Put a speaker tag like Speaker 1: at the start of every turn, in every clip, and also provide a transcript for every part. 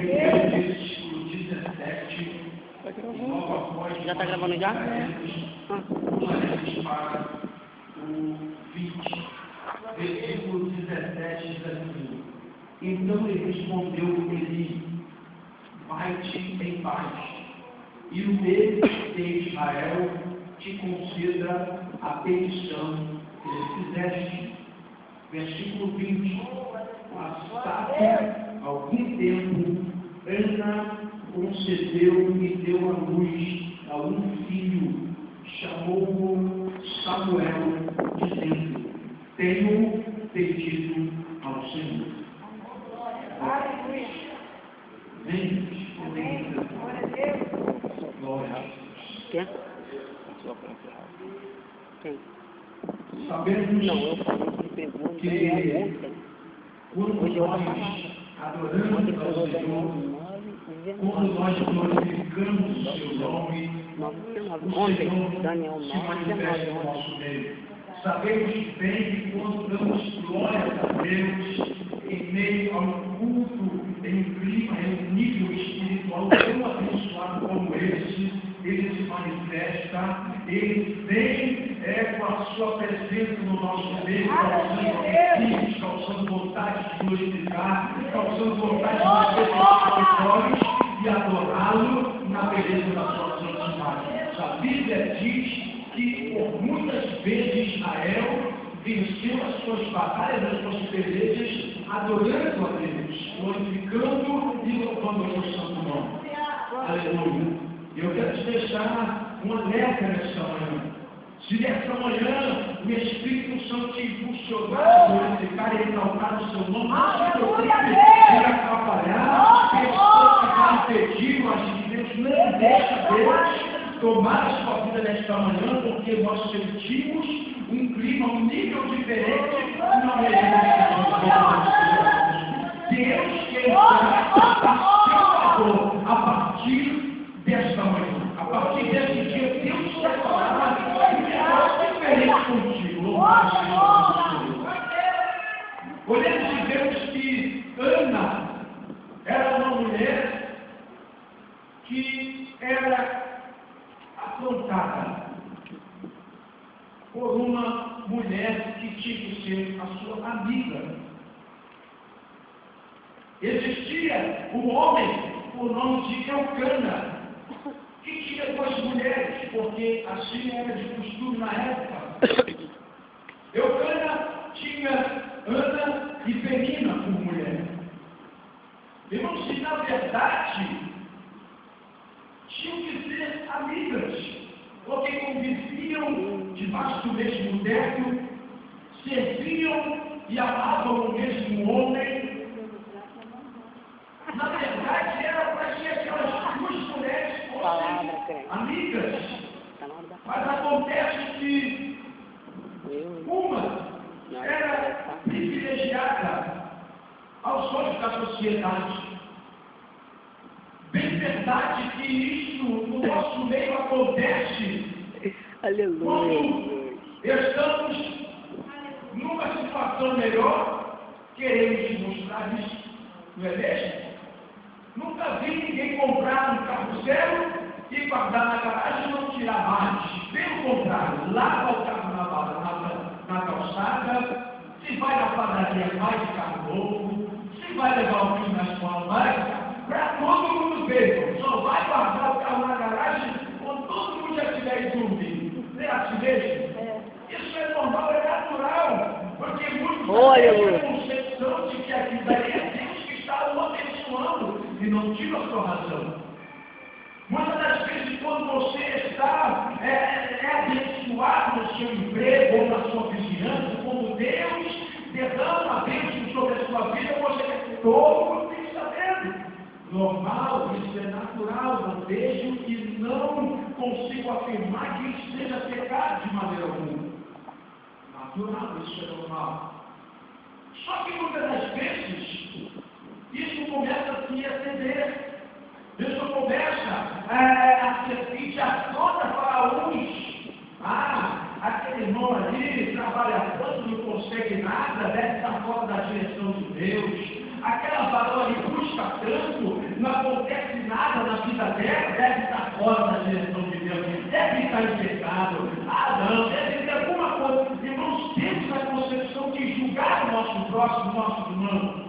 Speaker 1: Versículo 17, logo após
Speaker 2: já está gravando já?
Speaker 1: Para o 20, versículo 17 diz assim: Então ele respondeu Eli: vai-te em paz, e o Deus de Israel te conceda a petição que fizeste. Versículo 20: Passado algum tempo, Ana concebeu e deu à luz a um filho, chamou-o Samuel, dizendo: tenho pedido ao Senhor.
Speaker 3: Aleluia.
Speaker 1: Amém.
Speaker 3: Glória a Deus.
Speaker 1: Glória a Deus.
Speaker 2: Quer? Quem?
Speaker 1: Sabemos
Speaker 2: Não, eu falei que pergunta
Speaker 1: que
Speaker 2: ontem.
Speaker 1: quando
Speaker 2: Hoje eu vou
Speaker 1: nós
Speaker 2: falar.
Speaker 1: adoramos
Speaker 2: Ontem
Speaker 1: ao
Speaker 2: foi
Speaker 1: Senhor,
Speaker 2: 9,
Speaker 1: quando nós glorificamos o seu nome,
Speaker 2: 19.
Speaker 1: o
Speaker 2: Ontem,
Speaker 1: Senhor
Speaker 2: Daniel
Speaker 1: se
Speaker 2: 9,
Speaker 1: manifesta
Speaker 2: 19
Speaker 1: no
Speaker 2: ontem.
Speaker 1: nosso meio. Sabemos bem que quando damos glórias a Deus, em meio a um culto, em um clima, em um nível espiritual tão abençoado como esse, ele se manifesta, ele vem com a sua presença no nosso meio, causando apetites, causando vontade de glorificar, causando vontade de fazer os olhos e adorá-lo na beleza da sua santidade. A Bíblia diz que por muitas vezes Israel venceu as suas batalhas, as suas pelejas, adorando a Deus, glorificando e louvando o seu santo nome. Aleluia. Eu quero te deixar um alerta nesta manhã. Se nesta manhã o Espírito Santo te impulsionar a glorificar e exaltar o seu nome, não se preocupe em atrapalhar, pessoas que vão impedir o agir de Deus, não deixa Deus tomar a sua vida nesta manhã, porque nós sentimos um clima, um nível diferente na região de Deus quer entrar a seu favor a partir desta manhã. A partir deste dia, Deus quer falar um negócio diferente contigo. Olhamos e vemos que Ana era uma mulher que era afrontada por uma mulher que tinha que ser a sua amiga. Existia um homem por nome de Eucana, que tinha duas mulheres, porque assim era de costume na época. Eucana tinha Ana e Penina por mulher. Irmãos, se na verdade tinham que ser amigas, porque conviviam debaixo do mesmo teto, serviam e amavam o mesmo homem. Na verdade, era para que aquelas duas mulheres fossem amigas. Mas acontece que uma era privilegiada aos olhos da sociedade. Bem verdade que isso no nosso meio acontece.
Speaker 2: Aleluia.
Speaker 1: Quando estamos numa situação melhor, queremos mostrar isso. Não é mesmo? Nunca vi ninguém comprar um carro zero e guardar na garagem e não tirar mais. Pelo contrário, lava o carro na calçada, se vai na padaria, vai de carro novo, se vai levar o filho na escola, vai. Para todo mundo ver, só vai guardar o carro na garagem quando todo mundo já estiver indo dormir. Não é assim mesmo? Isso é normal, é natural, porque muitos têm a concepção de que aqui daí é Deus que está o abençoando e não tira a sua razão. Muitas das vezes, quando você está abençoado no seu emprego ou na sua vizinhança, quando Deus derrama a bênção sobre a sua vida, você quer todo mundo tem que saber. Normal, isso é natural, não vejo e não consigo afirmar que isso seja pecado de maneira alguma. Natural, isso é normal. Só que muitas das vezes, isso começa a se acender. Isso começa a ser afronta para uns. Aquele irmão ali trabalha tanto, não consegue nada, deve estar fora da direção de Deus. Aquela varão ali frustra tanto, não acontece nada na vida dela, deve estar fora da direção de Deus, deve estar em pecado, deve ter alguma coisa. Irmãos, temos a concepção de julgar o nosso próximo, o nosso irmão.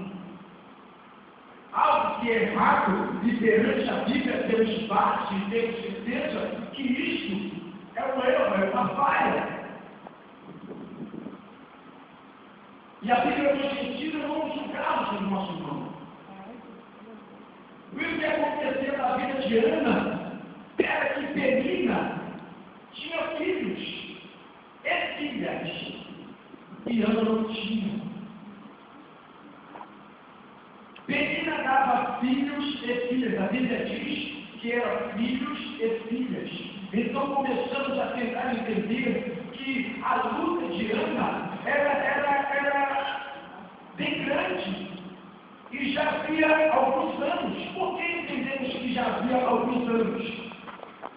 Speaker 1: Algo que é errado, e perante a Bíblia temos base e temos certeza que isso é um erro, é uma falha. E a Bíblia nos ensina a não julgarmos o nosso irmão. O que aconteceu na vida de Ana era que Penina tinha filhos e filhas, e Ana não tinha. Penina dava filhos e filhas. A Bíblia diz que eram filhos e filhas. Então começamos a tentar entender que a luta de Ana era bem grande e já havia alguns anos. Por que entendemos que já havia alguns anos?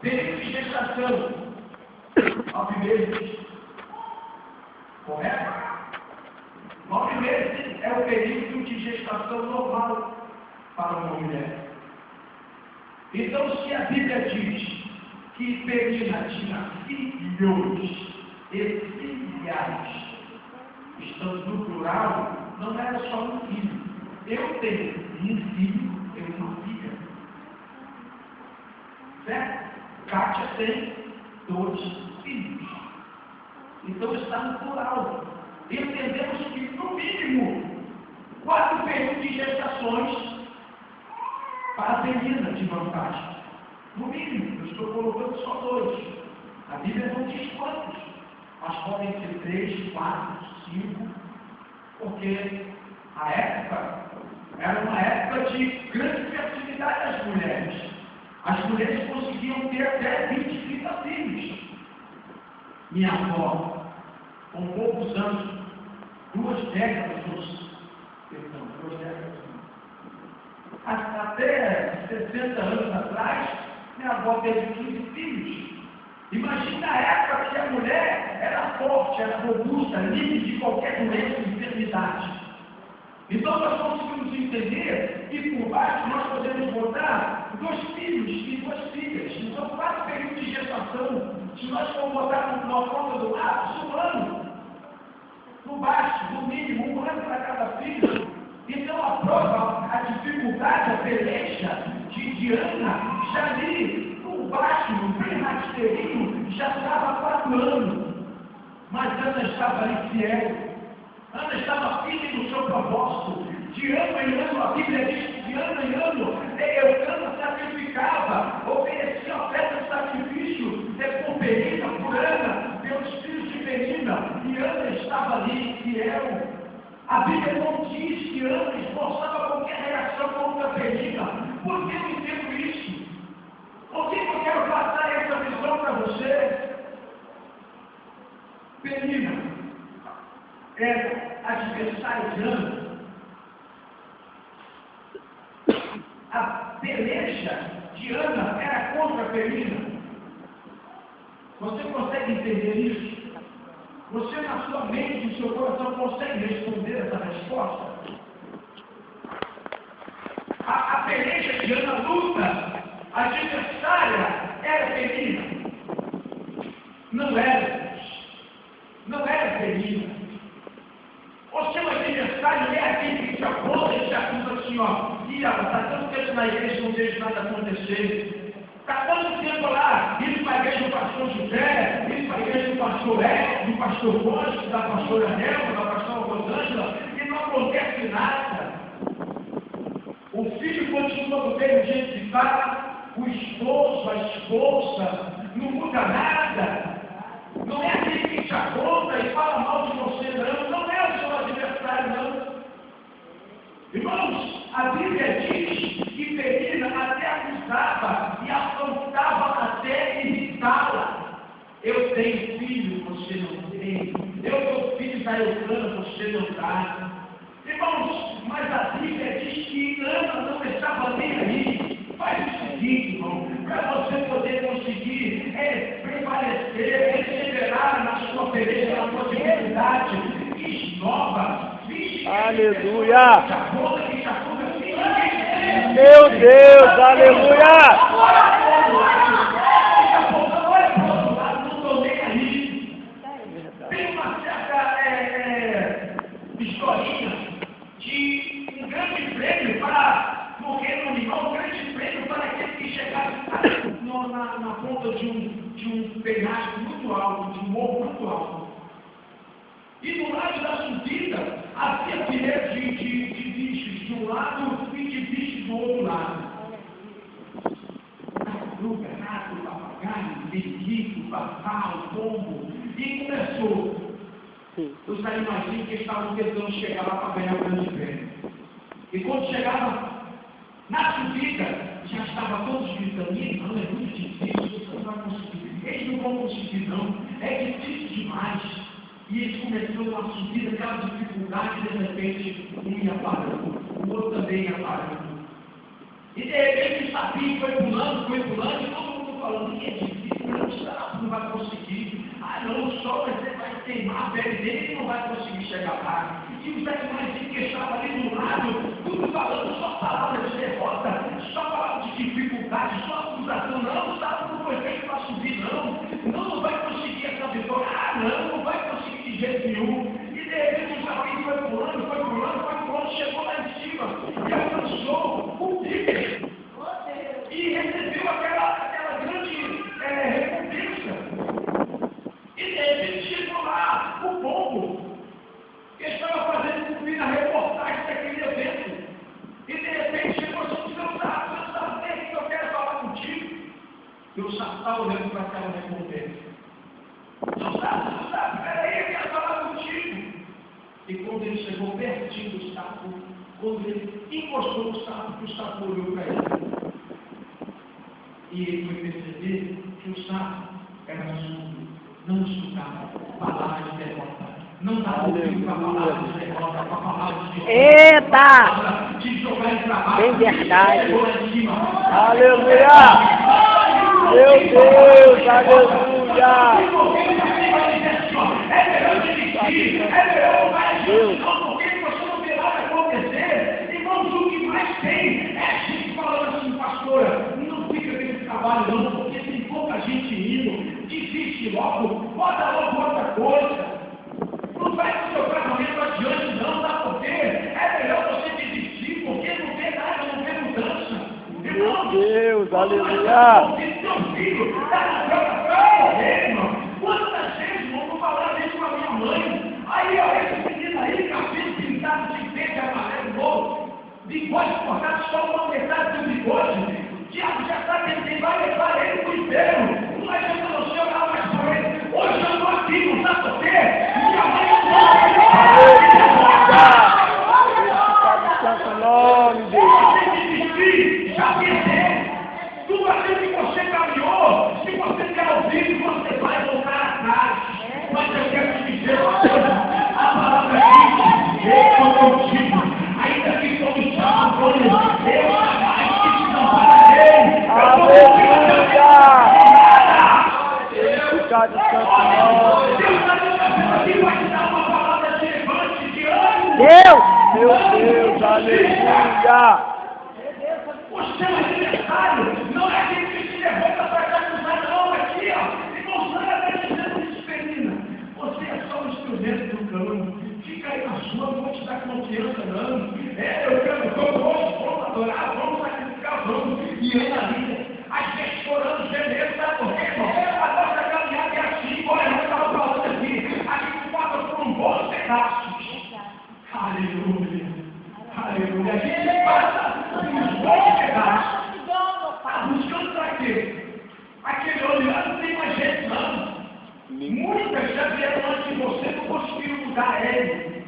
Speaker 1: Período de gestação, 9 meses, correto? 9 meses é o período de gestação normal para uma mulher. Então, se a Bíblia diz que Penina tinha filhos e filhas, estando no plural, não era só um filho. Eu tenho um filho e uma filha. Certo? Kátia tem 2 filhos. Então está no plural. Entendemos que, no mínimo, 4 períodos de gestações para a Penina de vantagem. No mínimo, eu estou colocando só 2. A Bíblia não diz quantos, mas podem ser 3, 4, 5, porque a época era uma época de grande fertilidade das mulheres. As mulheres conseguiam ter até 20, 30 filhos. Minha avó, com poucos anos, 2 décadas, até 60 anos atrás, minha avó teve 15 filhos. Imagina a época que a mulher era forte, era robusta, livre de qualquer doença e enfermidade. Então nós conseguimos entender que por baixo nós podemos botar 2 filhos e 2 filhas. Então 4 períodos de gestação. Se nós formos botar numa ponta do lápis, 1 ano. No baixo, no mínimo, 1 ano para cada filho. Então a prova, a dificuldade, a peleja de Ana, já ali, por baixo, bem rasteirinho, já estava 4 anos. Mas Ana estava ali fiel. Ana estava firme no seu propósito. De ano em ano, a Bíblia diz que de ano em ano, Eucana sacrificava, oferecia oferta de sacrifício, por Penina, por Ana, pelos filhos de Penina. E Ana estava ali fiel. A Bíblia não diz que Ana esforçava qualquer reação contra Penina. Por que eu entendo isso? Por que eu quero passar essa visão para você? Penina era adversário de Ana. A peleja de Ana era contra Penina. Você consegue entender isso? Você, na sua mente, no seu coração, consegue responder essa resposta? A peleja de Ana luta, a adversária era Penina. Não era. Não era Penina. O seu adversário é aquele que te aponta e te acusa assim, ó. E ela está tanto tempo na igreja, não vejo nada acontecer. Está tanto tempo lá, indo para a igreja do pastor José, indo para a igreja do pastor Hélio, do pastor Conte, da pastora Nelma, da pastora Rosângela, e não acontece nada. O filho continua do mesmo jeito que está, o esposo, a esposa, não muda nada. Não é aquele que te aponta e fala mal de você, não é o seu adversário, não. Irmãos, a Bíblia diz que Penina até acusava e apontava até irritá-la. Eu tenho filho, você não tem. Eu sou filho da Eucana, você não está. Irmãos, mas a Bíblia diz que Ana não estava nem aí. Faz o seguinte, irmão, para você poder conseguir prevalecer, perseverar na sua peleja, na sua dificuldade, inova,
Speaker 2: Aleluia!
Speaker 1: que te acusa, que ninguém
Speaker 2: Meu Deus, aleluia!
Speaker 1: Olha para o outro lado, não estou nem aí. Tem uma certa historinha de um grande prêmio para, no reino animal, um grande prêmio para aquele que chegasse na ponta de um penhasco muito alto, de um morro muito alto. E do lado da subida havia fileiras de bichos de um lado e de bichos do outro lado. Tartaruga, rato, papagaio, periquito, papau, pombo. E começou. Os animaizinhos que estavam tentando chegar lá para ganhar o grande prêmio. E quando chegava na subida, já estavam todos gritando: não, é muito difícil, você não vai conseguir. Eles não vão conseguir, não. É difícil demais. E eles começaram a subir aquela dificuldade, e de repente, um ia parando, o outro também ia parando. E de repente o sapinho foi pulando, e todo mundo falando: é difícil, não vai conseguir. Ah, não, o sol vai queimar a pele dele, ele não vai conseguir chegar lá. E os animais que estavam ali do lado, tudo falando só palavras de derrota, só palavras de dificuldade, só acusação. Não, o sábado não foi feito para subir, não vai conseguir essa vitória. Ah, não vai conseguir de jeito nenhum. E de repente o sapinho foi pulando, chegou lá em cima e alcançou o pico e recebeu aquela grande recompensa. E de repente chegou lá o pombo que estava fazendo cumprir a reportagem daquele evento. E de repente chegou assim: seu sapo, vem que eu quero falar contigo. E o sapo estava olhando para aquela recompensa. Seu sapo, peraí, eu quero falar contigo. E quando ele chegou pertinho do sapo, quando ele encostou o sapo olhou para ele. E ele foi perceber que o sapo era surdo, não escutava palavras de derrota, não dava ouvido para palavras de derrota, para palavras de
Speaker 2: Eita!
Speaker 1: de jogar ele para baixo.
Speaker 2: Bem verdade.
Speaker 1: Chegou lá em cima.
Speaker 2: Aleluia! Meu Deus, aleluia!
Speaker 1: É melhor desistir, é melhor não vai adiante, não, porque você não vê nada acontecer. Irmãos, o que mais tem é gente falando assim: pastora, não fica nesse trabalho não, porque tem pouca gente indo, desiste logo, bota logo outra coisa. Não vai com o seu casamento adiante não, sabe por quê? É melhor você desistir, porque não vê nada, não vê mudança.
Speaker 2: Meu Deus, aleluia!
Speaker 1: Seu filho está na própria irmão. Quantas vezes vou falar isso com a minha mãe? Aí, ó, esse menino aí, cabelo pintado de verde, amarelo, novo, bigode cortado, só uma metade do bigode. O diabo já sabe que ele vai levar ele para o inferno. Não adianta você olhar mais para ele. Hoje eu estou aqui, não sabe por quê? Minha mãe não
Speaker 2: nome dele.
Speaker 1: já perdeu. Tudo aquilo que você caminhou, se você quer ouvir, você vai voltar atrás. Mas eu quero te dizer uma coisa: a palavra diz: eu sou contigo, ainda que todos te acompanhem, eu jamais te desampararei.
Speaker 2: Aleluia! Santo nome.
Speaker 1: Deus está dizendo aqui, vai te dar uma palavra de levante, de ânimo.
Speaker 2: Deus, meu Deus, aleluia!
Speaker 1: O seu aniversário não é aquele que se levanta para te acusar, não, aqui, ó. Irmão, nada está dizendo isso, menina. Você é só um instrumento do cano. Fica aí na sua, não vou te dar confiança, não. Eu quero, vamos adorar, vamos sacrificar, vamos. E anda ali, às vezes chorando, gemendo, sabe por quê, irmão? A nossa caminhada é assim, olha, eu estava falando aqui. A gente passa por um bom pedaço. Aleluia. Aleluia. A gente passa por um bom pedaço. Está buscando para quê? Aquele olhando não tem mais jeito, não. Muitas já vieram antes de você, não conseguiram mudar ele.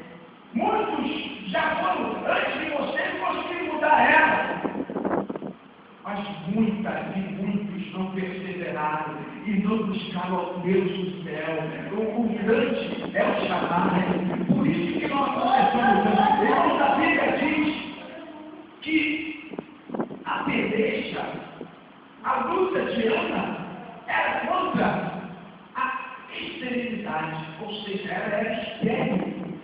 Speaker 1: Muitos já foram antes de você, não conseguiram mudar ela. Mas muitas e muitos não perseveraram e não buscaram ao Deus do céu. O grande é o chamado. Por isso que nós começamos a Bíblia diz que a peleja, a luta de Ana era contra a esterilidade, ou seja, ela era estéril,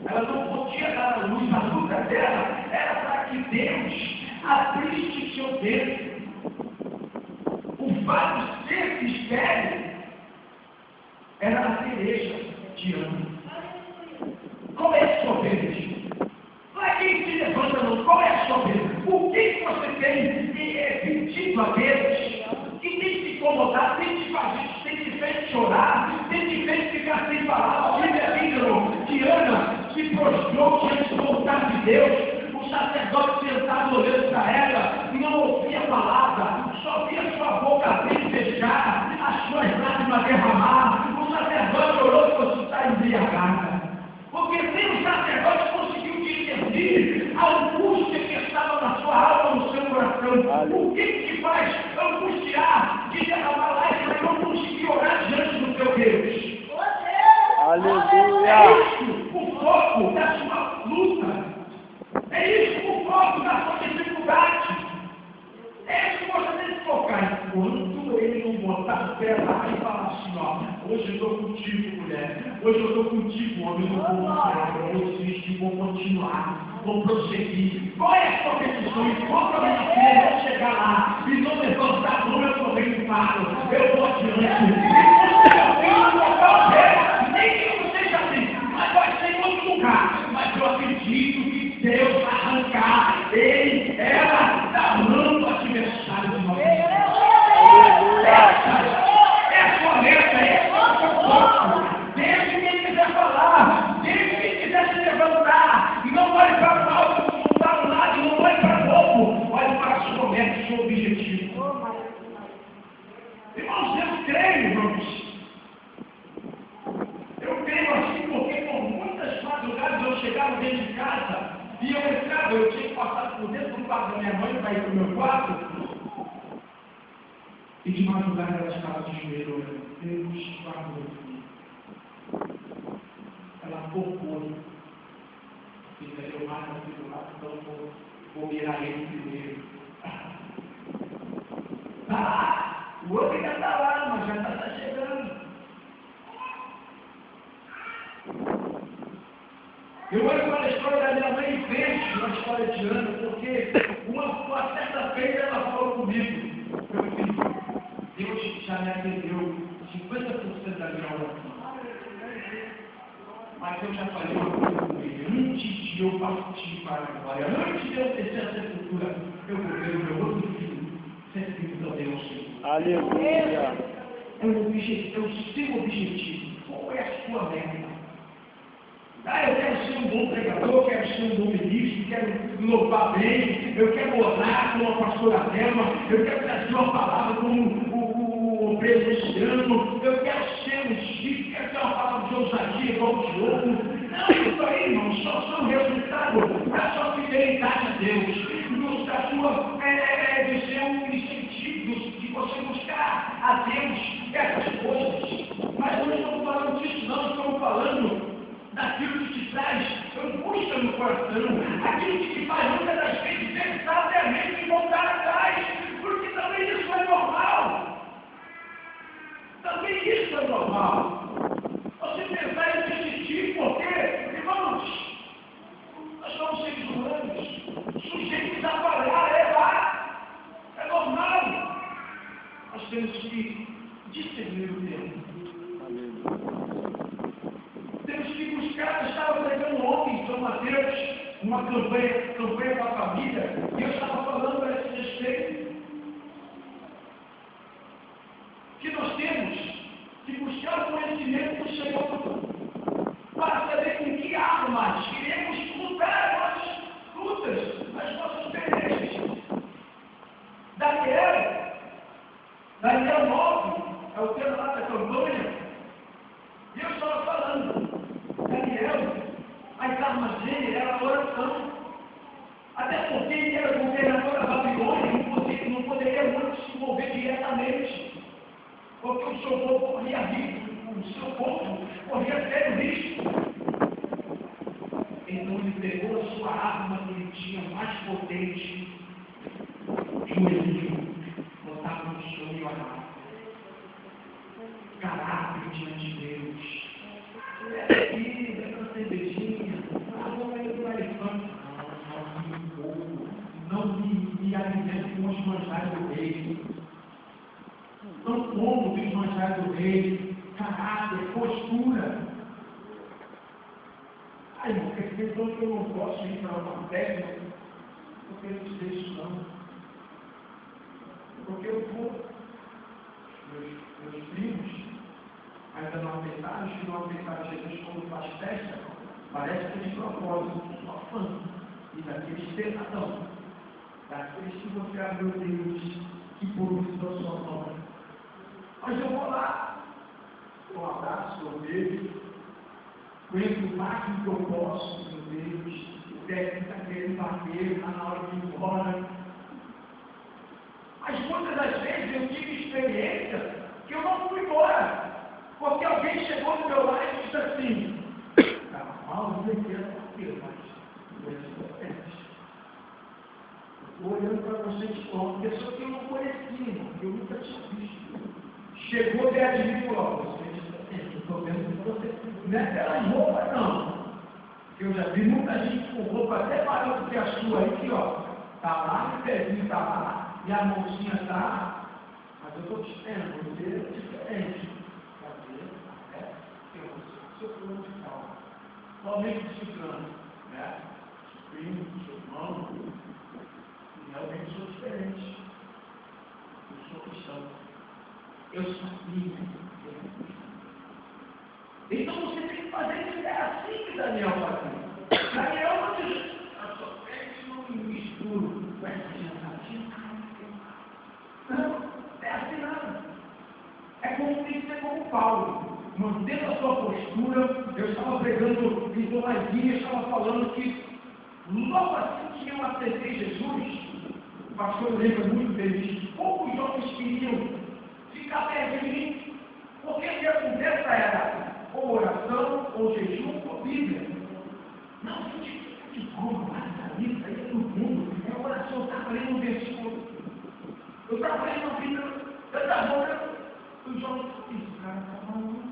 Speaker 1: ela não podia dar a luz. A luta dela era para que Deus abriste seu dedo. O fato de ser estéril era a cereja de Ana. Qual é a sua vez? Não é quem se levanta, não. Qual é a sua vez? O que você tem pedido a Deus? Que tem te incomodado, tem te fazer, tem te feito chorar, tem te feito ficar sem palavras. A Bíblia diz que Ana se prostrou diante do altar de Deus. O sacerdote sentado olhando para ela, não ouvia a palavra, só via sua boca abrir e fechar, as suas lágrimas derramar. O sacerdote orou e falou: você está embriagada. Porque nem o sacerdote conseguiu discernir a angústia que estava na sua alma, no seu coração. O que te faz angustiar de derramar lágrimas e não conseguir orar diante do teu Deus?
Speaker 2: Aleluia.
Speaker 1: É isso o foco da sua luta. É isso o foco da sua dificuldade. É isso que você tem que focar. Enquanto ele não botar o pé lá e falar assim: ó, hoje eu estou contigo, mulher. Hoje eu estou contigo, homem. Eu não vou mostrar. Eu vou desistir, vou continuar, vou prosseguir. Qual é a sua petição? Enquanto a minha filha não chegar lá e não levantar a mão, eu também não paro. Eu vou adiante. E você não botar o pé, nem que não seja assim, mas vai ser em outro lugar. Mas eu acredito que Deus vai arrancar ele, ela, da mão do adversário de nós. É a sua meta, é o seu foco. Deixe quem quiser falar, deixe quem quiser se levantar. E não olhe para o alto, não para o lado, não olhe para o topo. Olhe para a sua meta, o seu objetivo. Irmãos, eu creio, irmãos. Eu creio assim porque por muitas madrugadas eu chegava dentro de casa e eu entrava, eu tinha que passar por dentro do quarto da minha mãe para ir para o meu quarto. E de madrugada ela estava de joelho orando: Deus, guarda meu filho. Ela focou. Fica eu mais no filho lá, então vou virar ele primeiro. O outro ainda está lá, mas já está chegando. Eu olho para a história da minha mãe e vejo a história de Ana, porque uma certa feita ela falou comigo: meu filho, Deus já me atendeu 50% da minha oração. Mas eu já falei uma coisa com ele: antes de eu partir para a glória, antes de eu descer a sepultura, eu vou ver o meu outro filho servindo também ao Senhor.
Speaker 2: Aleluia.
Speaker 1: É o seu objetivo. Qual é a sua meta? Eu quero ser um bom pregador, quero ser um bom ministro, quero louvar bem, eu quero orar como a pastora Thelma, eu quero trazer uma palavra como o presbiteriano, eu quero ser um chique, quero ter uma palavra de ousadia igual o Diogo. Não, isso aí, irmão, só são resultado da sua fidelidade a Deus, da sua, de ser um incentivo, de você buscar a Deus essas coisas. Mas não estamos falando disso, não, estamos falando daquilo que te traz angústia no coração, aquilo que te faz muitas das vezes pensar seriamente em voltar atrás, porque também isso é normal. Também isso é normal. Você pensar em desistir, porque, irmãos, nós somos seres humanos, sujeitos a falhar, a errar, é normal. Nós temos que discernir o tempo. Temos que buscar. Eu estava pregando ontem em São Mateus, uma campanha para a família, e eu estava falando a esse respeito, que nós temos que buscar o conhecimento do Senhor, para saber com que armas queremos lutar as nossas lutas, as nossas pelejas. Daniel 9, é o tema lá da campanha, e eu estava falando: Daniel, as armas dele eram a oração. Até porque ele era governador da Babilônia, não poderia muito se envolver diretamente. Porque o seu povo corria risco, sério risco. Então ele pegou a sua arma que ele tinha mais potente, joelhinho, botava no chão e orava. Caráter diante de Deus. Aqui, essa cervejinha, vamos aí para elefante. Não me e alimento com os manjares do rei. Não como dos manjares do rei, caráter, postura. Ai, irmão, quer dizer então que eu não posso ir para uma técnica? Porque eu não dizer isso não. Porque eu vou, meus primos, ainda não aceitaram, os que não aceitaram Jesus quando faz festa, parece que é de propósito, só fã. E daqueles pesadão, daqueles que vão ficar, meu Deus, que bonito da sua mão. Mas eu vou lá, com um abraço, eu beijo, conheço o máximo que eu posso, meu Deus, o técnico está querendo bater, está na hora de ir embora. Mas muitas das vezes eu tive experiência que eu não fui embora, porque alguém chegou no meu lado e disse assim, estava mal, não entendo por quê, mas coisas importantes. Estou olhando para vocês como pessoa que eu não conhecia, que eu nunca tinha visto. Chegou perto de mim e falou, vocês estou vendo que você não é pelas roupas não. Eu já vi muita gente com roupa até maior do que a sua aí, que ó, está lá, o pezinho está lá, e a mãozinha está, mas eu estou te dizendo, você é diferente. Seu plano de calma, somente ciclano, né? Primo, seu irmão, realmente sou diferente. Eu sou cristão. Eu sabia. Então você tem que fazer isso. É assim que Daniel fazia. Daniel não diz, a sua pele não me misturo. Não, é assim não. É como tem que ser como Paulo. Mantendo a sua postura, eu estava pregando em Tomazinha, estava falando que logo assim que eu aceitei Jesus, o pastor lembra muito bem, poucos jovens queriam ficar perto de mim, porque a minha conversa era ou oração, ou jejum, ou Bíblia. Não, de como, mas isso aí é do mundo, é oração, eu estava lendo um versículo, eu estava lendo uma Bíblia, eu estava orando, os jovens disseram, cara, está maluco.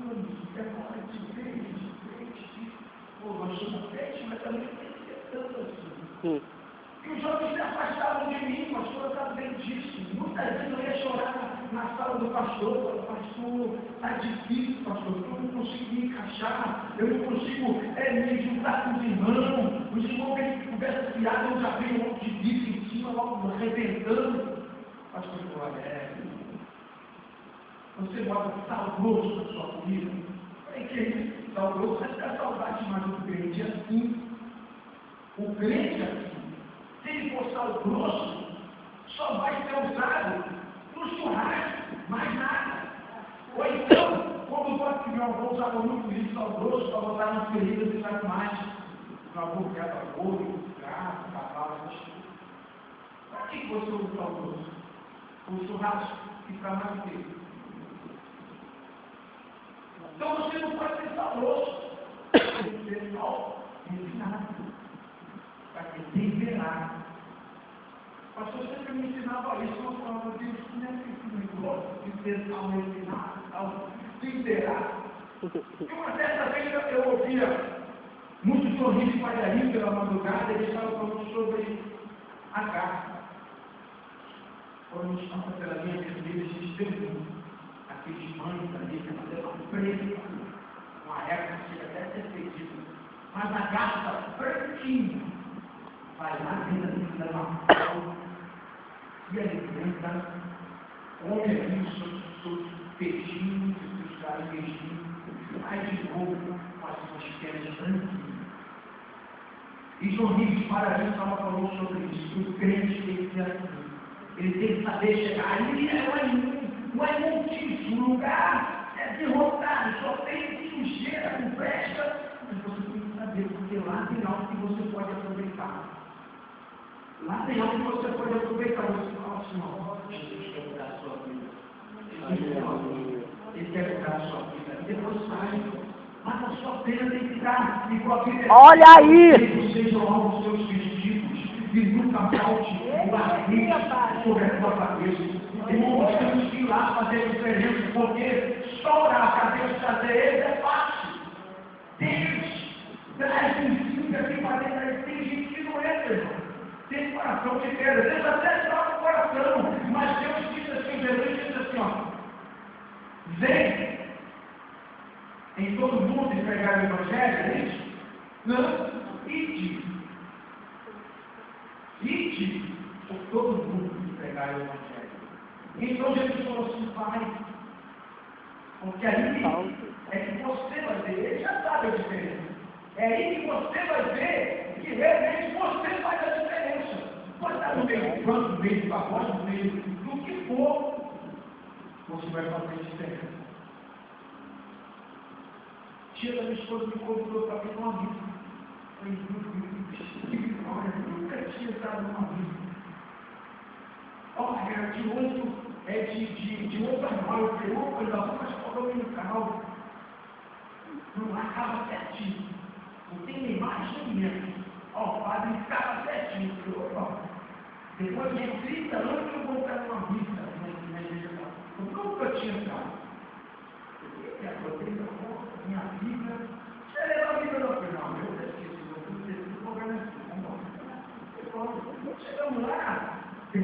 Speaker 1: É hora de crente, pô, nós somos crentes, mas também tem que ser tanto assim. E os jovens se afastavam de mim, pastor, eu estava dentro disso. Muitas vezes eu ia chorar na sala do pastor, pastor, está difícil, pastor, eu não consigo me encaixar, eu não consigo me juntar com os irmãos que conversa fiada, eu já vi um monte de bico em cima, logo arrebentando. Pastor, você bota sal grosso na sua comida. É que isso, sal grosso vai ficar saudade, mas o crente é assim. O crente é assim. Se ele for sal grosso, só vai ser usado no churrasco, mais nada. Ou então, quando pode meu avô usava muito isso, sal grosso, para botar nas feridas e sabe mais. Meu avô criava boi, gato, cavalo, essas coisas. Para que você usa o sal grosso? O churrasco fica mais inteiro. Então você não pode ser saboroso, tem que ser só refinado, para que temperar. O pastor sempre me ensinava isso, eu falava, Deus, como é que esse negócio de ser sal refinado, sal temperar? E uma certa vez eu ouvia muitos sorrisos de palharinho pela madrugada, e eles estavam falando sobre a carne. Quando a gente passa pela linha vermelha, a gente pergunta. Aqueles mães ali, que ela leva preta, uma época que chega até a ser pedido, mas a gata está pretinha, vai lá dentro da leva pau, e ali dentro, come ali seus peixinhos, seus caranguejinhos, aí de novo, faz umas pedras branquinhas. E João Rives Paraíso estava falando sobre isso, que o crente tem que ser assim, ele tem que saber chegar ali, não é montíssimo, o lugar é derrotado, só tem sujeira com festa, mas você tem que saber, porque lá tem algo que você pode aproveitar. Lá tem algo que você pode aproveitar. Você fala assim, ó, Jesus quer mudar a sua vida. Ele quer mudar a sua vida. E depois sai. Mas a sua pena tem que estar igual a vida.
Speaker 2: Olha aí!
Speaker 1: Que sejam algo os seus vestígios e nunca falte o barriga sobre a tua cabeça. Irmão, nós temos que ir lá fazer a diferença, porque só orar para Deus fazer ele é fácil. Deus traz um filho aqui para dentro, tem gente que não é, irmão. Tem coração de pedra, Deus até troca o coração, mas Deus diz assim, Jesus diz assim, ó, vem em todo mundo e pregar o Evangelho, é isso? Não, ide por todo mundo e pregar o Evangelho. Então Jesus falou assim, vai, porque aí é que você vai ver, ele já sabe a diferença. É aí que você vai ver que realmente você faz a diferença. Pode estar no meio do banco, no meio do pacote, no meio do que for, você vai fazer a diferença. Tia da minha esposa me convidou para vir numa vida. Olha, nunca tinha estado numa vida. Olha, de 8 a 9, eu falei, opa, ainda vou mais para o dominical. Não acaba certinho. Não tem nem mais nem menos. Ó, o padre ficava certinho. Eu falei, opa, depois de 30 anos eu vou entrar numa missa na igreja. Eu nunca tinha entrado. Eu falei, minha vida, você leva a vida no final, meu Deus, o programa é assim, chegamos lá, tem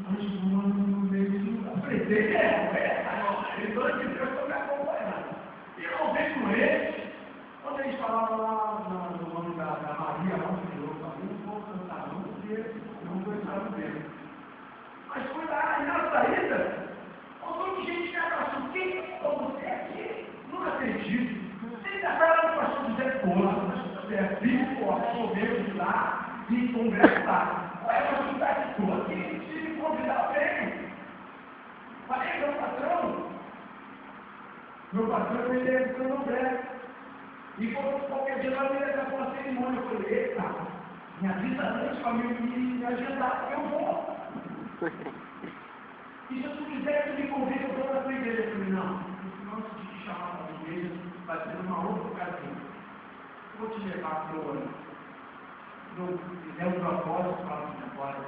Speaker 1: antes do ano no meio do falei, então aqui Deus está me acompanhando. E eu não vejo com eles, quando eles falavam lá no nome da Maria, lá no Senhor, eu falei, não vou cantar não, porque não vou entrar no dedo. Mas fui lá, e na saída, um monte de gente que abraçou, quem é você aqui? Não acredito. Você ainda fala do pastor José Cola, José Filho, sou meu de lá, e congresso lá. Vai para o José Cola, se me convidar, eu venho. Falei, meu patrão, ele é do André. E qualquer dia lá, ele ia para uma cerimônia. Eu falei, eita, me avisa antes para me agendar, eu vou. E se tu quiser que me convide, eu vou para a tua igreja. Eu falei, não se te chamar para a igreja, vai ser uma outra ocasião. Vou te levar para o fizer um propósito para o agora.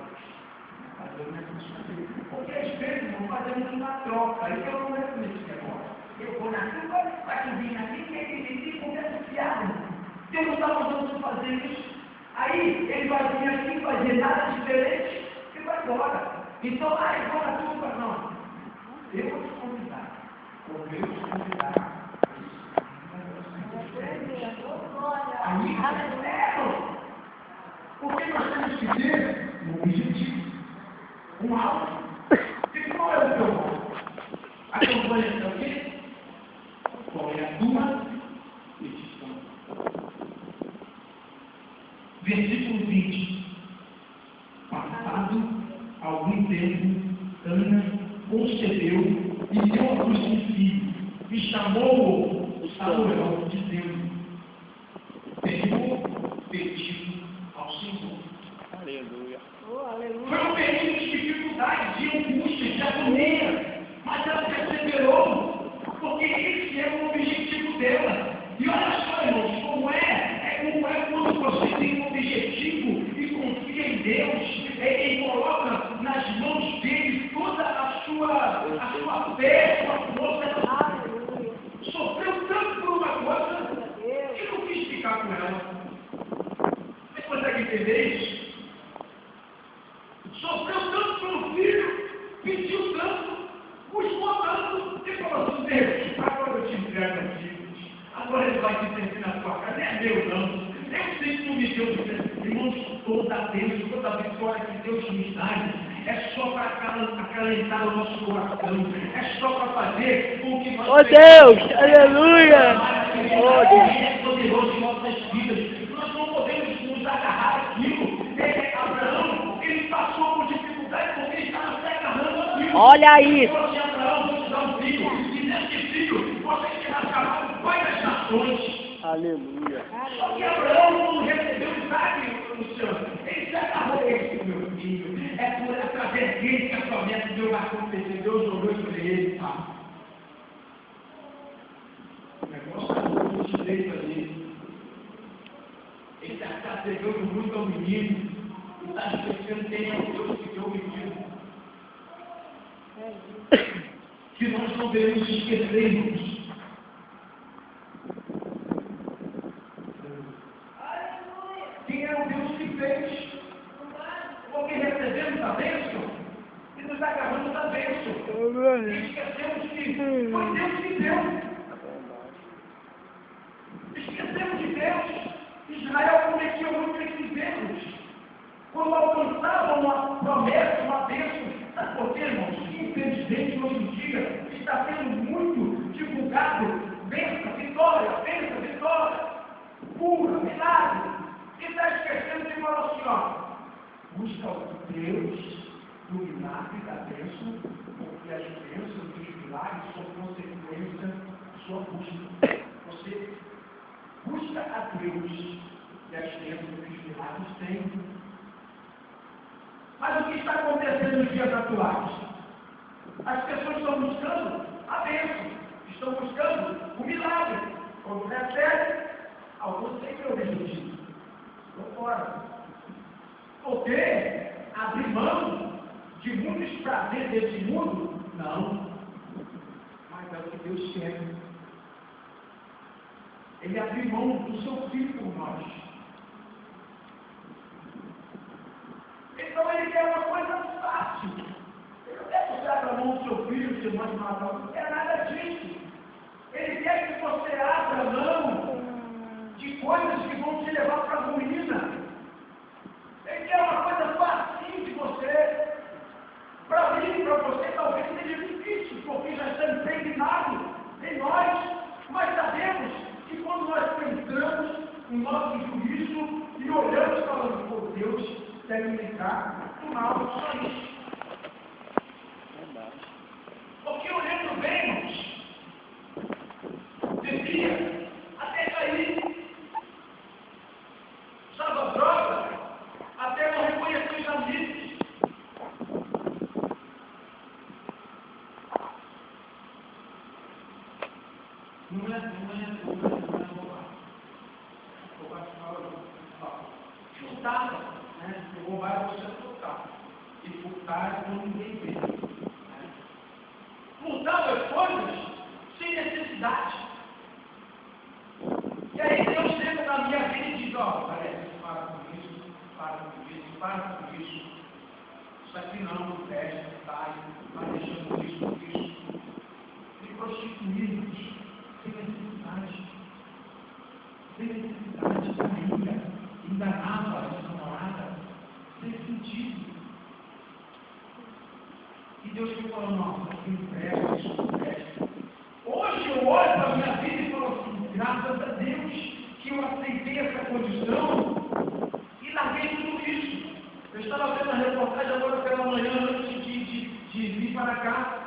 Speaker 1: Porque às vezes vão fazendo uma troca, aí eu não entro nesse negócio. Eu vou na tua, vai subir aqui, quem começa fiado. Eu não estava usando fazer isso. Aí ele vai vir aqui, vai fazer nada diferente e vai embora. Então, eu vou na tua, não. Eu vou te convidar. Ou eu te convidar. Aí, porque nós temos que ter um objetivo, um alvo. E qual é o teu alvo? A campanha é o quê? Qual é a tua petição? Versículo 20. Passado algum tempo, Ana concebeu e deu a luz um filho, e chamou-o Samuel, dizendo: Senhor, pedido ao Senhor.
Speaker 2: Aleluia.
Speaker 1: Foi um período de dificuldade, de angústia, de agonia, mas ela perseverou, porque esse é o objetivo dela. E olha só, irmãos, como é quando você tem um objetivo e confia em Deus, e coloca nas mãos dele toda a sua fé, a sua força. Sofreu tanto por uma coisa que não quis ficar com ela. Você consegue entender isso? Sofreu tanto pelo filho, pediu tanto, buscou tanto, e falou assim: Deus, agora eu te entrego a ti. Agora ele vai te servir na tua casa. Não é meu, não. Eu sei que tu me deu, irmãos, toda a bênção, toda a vitória que Deus nos dá, é só para acalentar o nosso coração, é só para fazer com que nós...
Speaker 2: Oh Deus, aleluia! Oh Deus!
Speaker 1: É poderoso em nossas vidas. Nós não podemos nos agarrar àquilo. Abraão, ele passou por dificuldade porque ele estava se agarrando àquilo.
Speaker 2: Olha aí!
Speaker 1: Abraão, vou te dar um filho. E nesse filho, você será chamado pai das nações.
Speaker 2: Aleluia!
Speaker 1: Só que Abraão não recebeu o Luciano. Ele se agarrou a esse meu filho. É por através dele que a promessa de Deus vai acontecer. Deus olhou sobre ele, tá? O negócio está muito direito ali. Ele está pegando muito ao menino. E está esquecendo quem é o Deus que deu o menino. Que nós não devemos esquecer, irmãos. Quem é o Deus que fez? Esquecemos que foi Deus que deu. Esquecemos de Deus. Israel cometia muitos erros. Quando alcançavam uma promessa, uma bênção. Sabe por quê, irmãos? Infelizmente, hoje em dia, está sendo muito divulgado bênção, vitória, cura, milagre. E está esquecendo de falar assim, ó. Busca o Deus do milagre da bênção, porque as bênçãos dos milagres são consequência da sua busca. Você busca a Deus e as bênçãos dos milagres têm. Mas o que está acontecendo nos dias atuais? As pessoas estão buscando a bênção, estão buscando o milagre. Quando recebe, alguns sempre eu vejo estou fora. Porque abrir mão de muitos prazeres desse mundo? Não. Mas é o que Deus quer. Ele abriu mão do seu filho por nós. Então ele quer uma coisa fácil. Ele não quer que você abra mão do seu filho, de mãe, não quer nada disso. Ele quer que você abra mão de coisas que vão te levar para a ruína. Ele quer uma coisa facinho de você. Para mim, para você, talvez seja difícil, porque já está impregnado em nós. Mas sabemos que quando nós pensamos no nosso juízo e olhamos falando por Deus, deve ficar do mal só isso. Porque eu lembro bem, irmãos, bebia até cair, usava droga, até não reconhecer os amigos. Não é chutava, né? Roubar você furtar. E furtar é quando ninguém vê. Furtava as coisas sem necessidade. E aí Deus chega na minha vida e diz, ó, parece, para com isso. Isso aqui não presta, vai deixando isso. E prostituídos, sem necessidade. Enganava a sua namorada, sem sentido. E Deus foi falando, nossa, isso não presta. Hoje eu olho para a minha vida e falo assim, graças a Deus que eu aceitei essa condição e larguei tudo isso. Eu estava vendo a reportagem agora pela manhã, antes de vir para cá.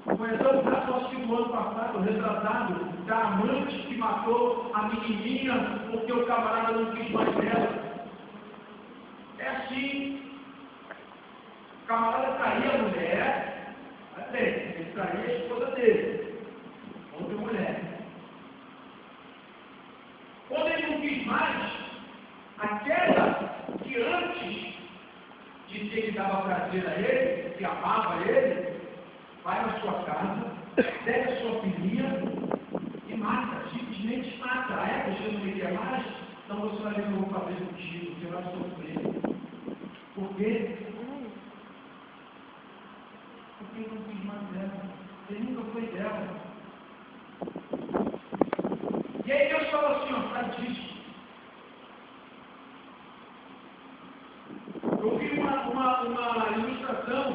Speaker 1: Conheceu o caso do ano passado, retratado, da amante que matou a menininha porque o camarada não quis mais dela. É assim. O camarada traía a mulher, ele traía a esposa dele, outra mulher. Quando ele não quis mais, aquela que antes de dizer que dava prazer a ele, que amava ele, vai na sua casa, pega a sua filhinha e mata, simplesmente mata. Você não me quer mais? Então você vai ver o que eu vou fazer contigo, você vai sofrer. Por quê? Porque ele não quis mais dela. Ele nunca foi dela. E aí Deus falou assim, ó, faz disso. Eu vi uma ilustração.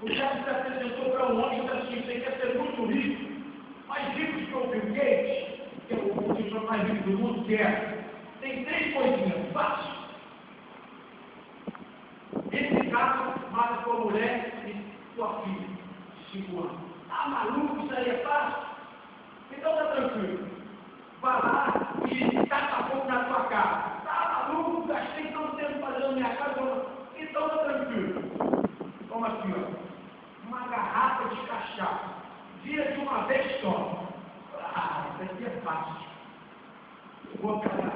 Speaker 1: O chefe se apresentou para um homem e disse assim, você quer ser muito rico, mais rico que o Bill Gates, que é o pessoa mais rico do mundo, que é, tem 3 coisinhas, fácil. Esse caso mata sua mulher e sua filha, de 5 anos. Ah, maluco, isso aí é fácil? Então tá tranquilo. Vai lá e taca fogo na tua casa. Tá maluco, gastei tanto tempo fazendo minha casa, então tá tranquilo. Toma aqui, ó. Uma garrafa de cachaça, vira de uma vez só. Ah, isso aqui é fácil. Vou acabar